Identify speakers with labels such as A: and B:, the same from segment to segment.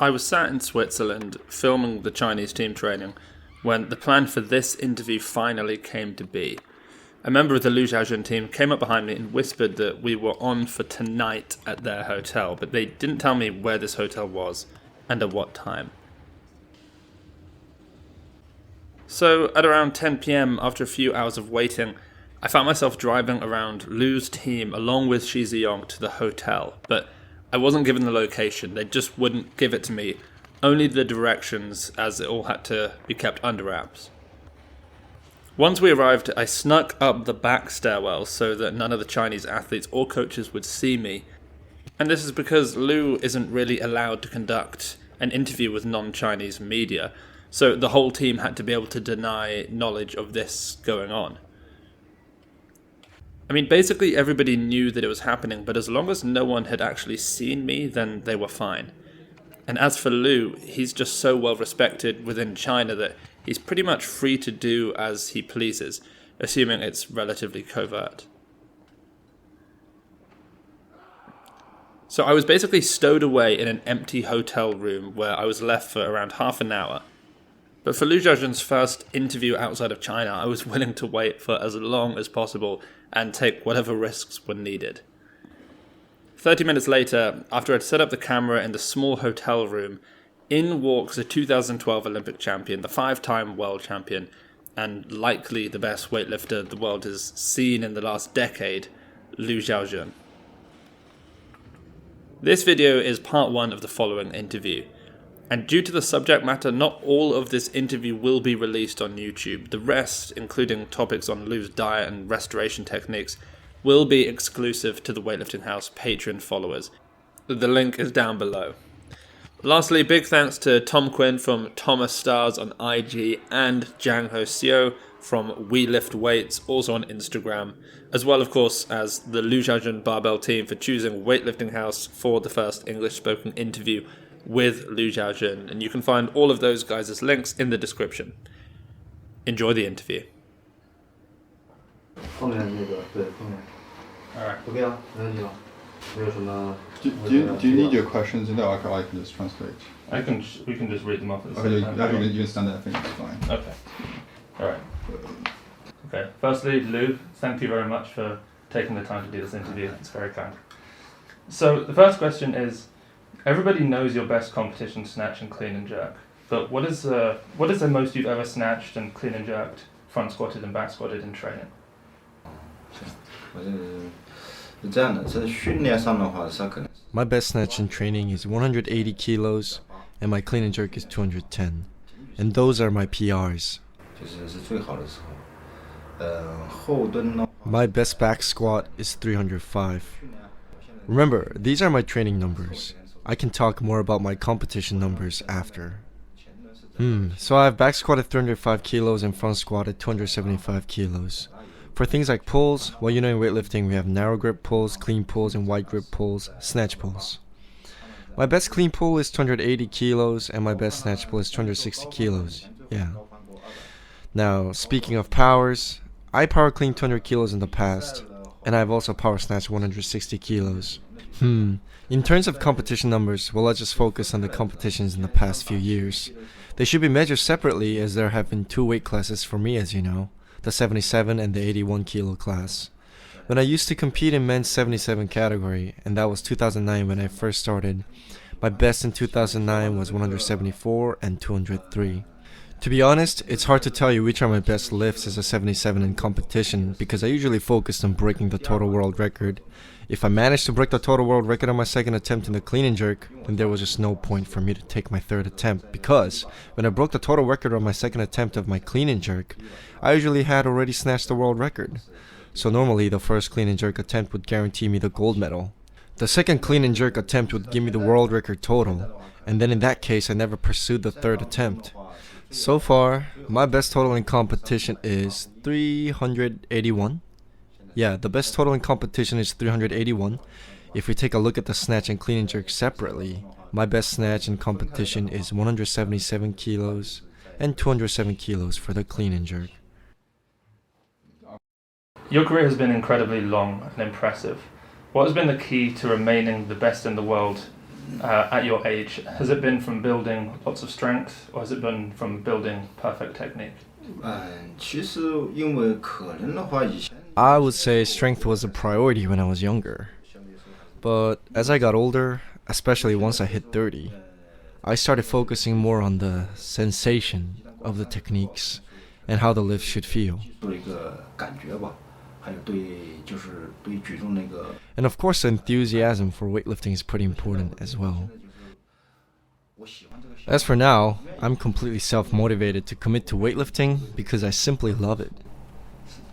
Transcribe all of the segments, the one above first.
A: I was sat in Switzerland filming the Chinese team training when the plan for this interview finally came to be. A member of the Lu Xiaojun team came up behind me and whispered that we were on for tonight at their hotel, but they didn't tell me where this hotel was and at what time. So at around 10 PM, after a few hours of waiting, I found myself driving around Lu's team along with Shi Ziyong to the hotel, but I wasn't given the location. They just wouldn't give it to me, only the directions, as it all had to be kept under wraps. Once we arrived, I snuck up the back stairwell so that none of the Chinese athletes or coaches would see me. And this is because Lu isn't really allowed to conduct an interview with non-Chinese media, so the whole team had to be able to deny knowledge of this going on. I mean, basically everybody knew that it was happening, but as long as no one had actually seen me, then they were fine. And as for Lu, he's just so well respected within China that he's pretty much free to do as he pleases, assuming it's relatively covert. So I was basically stowed away in an empty hotel room where I was left for around half an hour. But for Lu Xiaojun's first interview outside of China, I was willing to wait for as long as possible and take whatever risks were needed. 30 minutes later, after I'd set up the camera in the small hotel room, in walks the 2012 Olympic champion, the 5-time world champion, and likely the best weightlifter the world has seen in the last decade, Lu Xiaojun. This video is part 1 of the following interview. And due to the subject matter, not all of this interview will be released on YouTube. The rest, including topics on Lu's diet and restoration techniques, will be exclusive to the Weightlifting House Patreon followers. The link is down below. Lastly, big thanks to Tom Quinn from Thomas Stars on IG and Jang Ho Seo from We Lift Weights, also on Instagram, as well, of course, as the Lu Xiaojun Barbell team for choosing Weightlifting House for the first English-spoken interview with Lu Xiaojun, and you can find all of those guys' links in the description. Enjoy the interview.
B: Alright.
C: Do you need your questions in there, or I can just translate?
A: We can just read them off.
C: Okay, you can stand there, I think it's fine.
A: Okay. Alright. Okay. Firstly, Lu, thank you very much for taking the time to do this interview. It's very kind. So the first question is, everybody knows your best competition snatch and clean and jerk, but what is the most you've ever snatched and clean and jerked, front squatted and back squatted in training?
D: My best snatch in training is 180 kilos, and my clean and jerk is 210, and those are my PRs. My best back squat is 305. Remember, these are my training numbers. I can talk more about my competition numbers after. So I have back squat at 305 kilos and front squat at 275 kilos. For things like pulls, well, in weightlifting we have narrow grip pulls, clean pulls, and wide grip pulls, snatch pulls. My best clean pull is 280 kilos and my best snatch pull is 260 kilos. Yeah. Now, speaking of powers, I power cleaned 200 kilos in the past, and I've also power snatched 160 kilos. In terms of competition numbers, well, let's just focus on the competitions in the past few years. They should be measured separately, as there have been 2 weight classes for me, as you know, the 77 and the 81 kilo class. When I used to compete in men's 77 category, and that was 2009 when I first started, my best in 2009 was 174 and 203. To be honest, it's hard to tell you which are my best lifts as a 77 in competition, because I usually focused on breaking the total world record. If I managed to break the total world record on my second attempt in the clean and jerk, then there was just no point for me to take my third attempt, because when I broke the total record on my second attempt of my clean and jerk, I usually had already snatched the world record. So normally the first clean and jerk attempt would guarantee me the gold medal. The second clean and jerk attempt would give me the world record total, and then in that case I never pursued the third attempt. So far, my best total in competition is 381. Yeah, the best total in competition is 381. If we take a look at the snatch and clean and jerk separately, my best snatch in competition is 177 kilos and 207 kilos for the clean and jerk.
A: Your career has been incredibly long and impressive. What has been the key to remaining the best in the world at your age? Has it been from building lots of strength, or has it been from building perfect technique?
B: 其实因为可能的话，以前
D: I would say strength was a priority when I was younger. But as I got older, especially once I hit 30, I started focusing more on the sensation of the techniques and how the lift should feel.
B: 做一个感觉吧，还有就是对举重那个。
D: And of course, the enthusiasm for weightlifting is pretty important as well. As for now, I'm completely self-motivated to commit to weightlifting because I simply love it.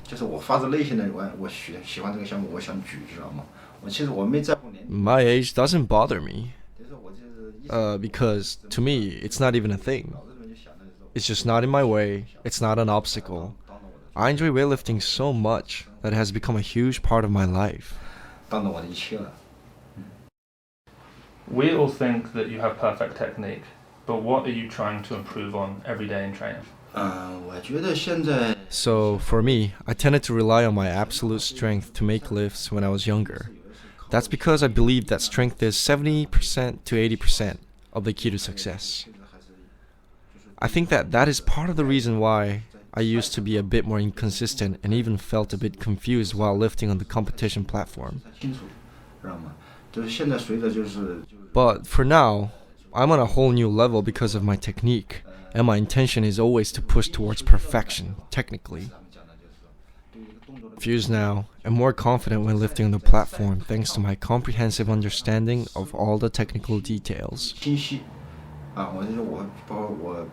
B: 就是我发自内心的我喜欢这个项目，我想举，知道吗？其实我没在乎年龄，
D: My age doesn't bother me
B: 但是我就是
D: because to me, it's not even a thing. It's just not in my way. It's not an obstacle. I enjoy weightlifting so much that it has become a huge part of my life.
B: 当做我的一切了。
A: We all think that you have perfect technique, but what are you trying to improve on every day in training?
B: 我觉得现在
D: So for me, I tended to rely on my absolute strength to make lifts when I was younger. That's because I believe that strength is 70% to 80% of the key to success. I think that is part of the reason why I used to be a bit more inconsistent and even felt a bit confused while lifting on the competition platform.
B: 清楚，知道吗？就是现在随着就是
D: But for now, I'm on a whole new level because of my technique, and my intention is always to push towards perfection, technically. Confused now, and more confident when lifting on the platform thanks to my comprehensive understanding of all the technical details.
B: 清晰我就是包括我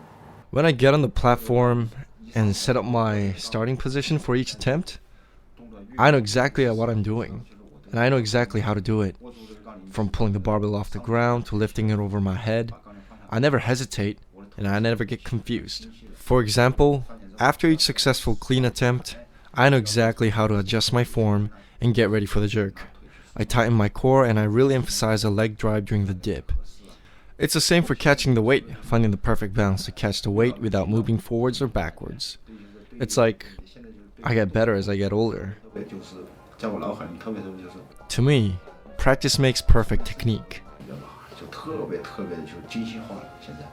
D: When I get on the platform and set up my starting position for each attempt, I know exactly what I'm doing, and I know exactly how to do it. From pulling the barbell off the ground to lifting it over my head, I never hesitate and I never get confused. For example, after each successful clean attempt, I know exactly how to adjust my form and get ready for the jerk. I tighten my core and I really emphasize a leg drive during the dip. It's the same for catching the weight, finding the perfect balance to catch the weight without moving forwards or backwards. It's like I get better as I get older.
B: 就是在我脑海里特别就是
D: To me, practice makes perfect technique.
B: 就特别就是精细化了现在。